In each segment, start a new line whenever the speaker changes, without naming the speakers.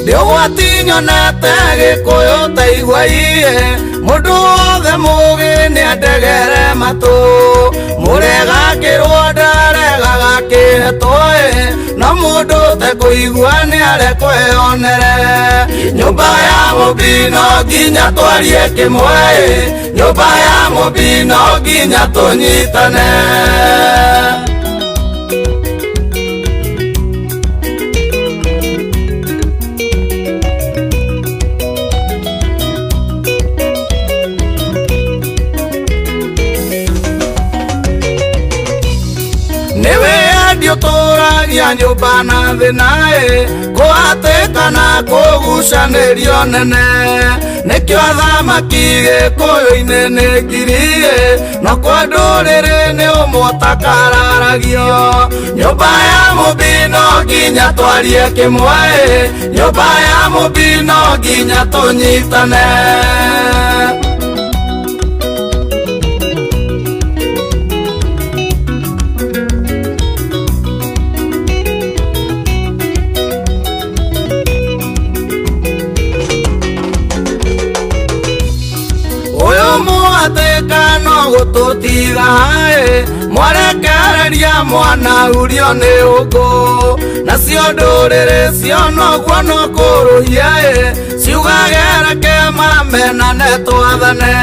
Ndiowatinyo nete gikuyu taigua iye mundu wothe mugi ni andegere matu murega kirwo ndaregaga kihetoe na mundu te kuigua ni arekweyonere nyumba ya mubino nginya twarie kimwe nyumba ya mubino nginya tunyitane Turagia nyumba na thinae kuhatikana kugucanirio nene nikio thamaki gikuyu-ini ni ngirie no kwa nduriri ni umutakararagio nyumba ya mubino nginya twarie kimwe nyumba ya mubino nginya tunyitane no gututiga hae mwarekereria mwana urio ni ugo nacio nduriri cio noguo no kuruhia ciugagereke mamenane twathane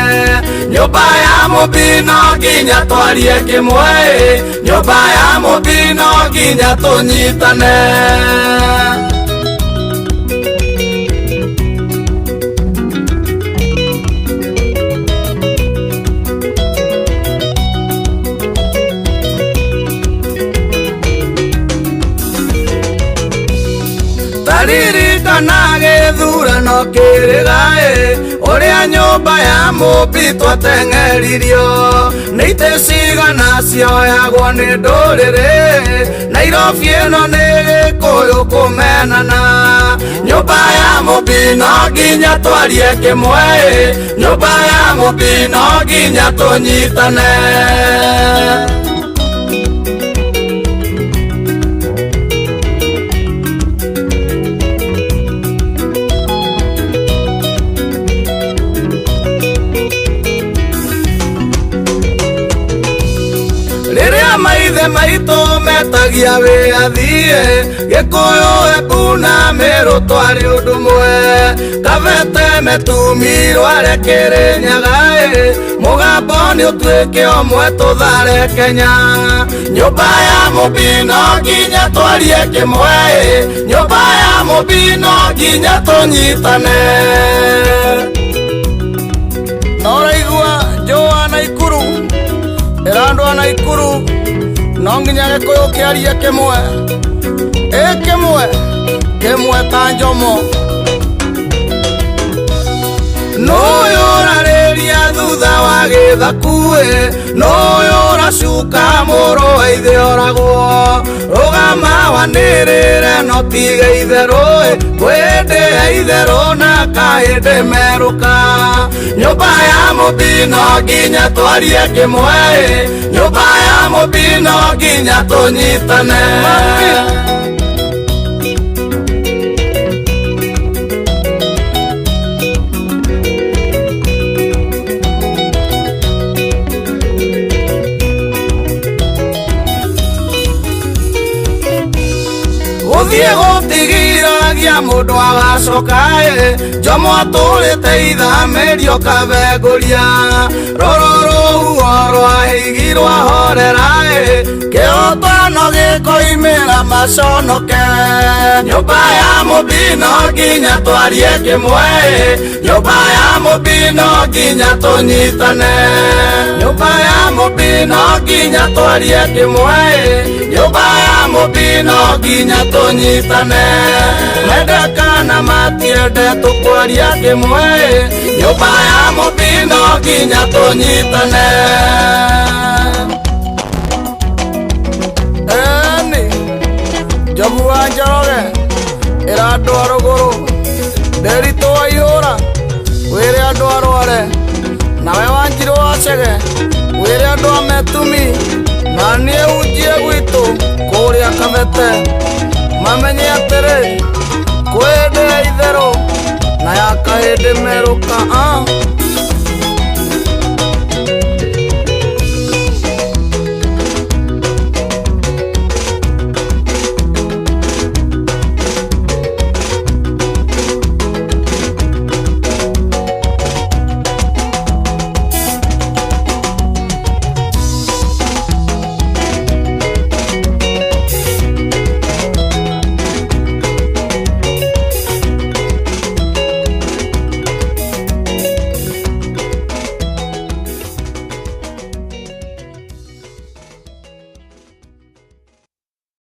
nyumba ya mubino nginya twarie kimwe nyumba ya mubino nginya tunyitane Taririkana githurano kirigae uria nyumba ya mubi twateng'eririo ni ite cigana cioyagwo ni nduriri Nairobi ino ni gikuyu kumenana nyumba ya mubi no nginya twarie kimwe nyumba ya mubi no nginya tunyitane maithe maitu metagia wiathie gikuyu ebuna miru twari undu mwe kavete metumirwo arekere nyagae mugambo ni utwike omwe tuthare Kenya nyumba ya mubino nginya twarie kimwe nyumba ya mubino nginya tunyitane noraigua njũa Naikuru irandwa Naikuru no nginya gikuyu kiarie kimwe kimwe ta njomo nuyu urariria thutha wa githakue nuyu uracuka muru wa ithe oragwo rugama wanirire no tiga itherũ kwendea itherũ na kahĩndĩ meruka nyumba ya mubino nginya twarie kimwe nyumba ya mubino nginya tunyitane Diego tigiragia mundu agacokae njomo aturite ithamerio kabenguria rororo rwahigirwa horerae kiotono gikoimira maconoke nyumba ya mubino nginya twarie kimwe nyumba ya mubino nginya tunyitane nyumba ya mubino nginya twarie kimwe nyumba ya mubino nginya tunyitane medekana matiende tukwaria kimwe nyumba ya mubino nginya tunyitane Jogu wa Njoroge irandwa ruguru nderito waihura wire andu arware nawe Wanjiru wa Chege wire andu ametumi na nie ujie gwitu kuria Kabete mamenye atiri kwendea ithe gũthũka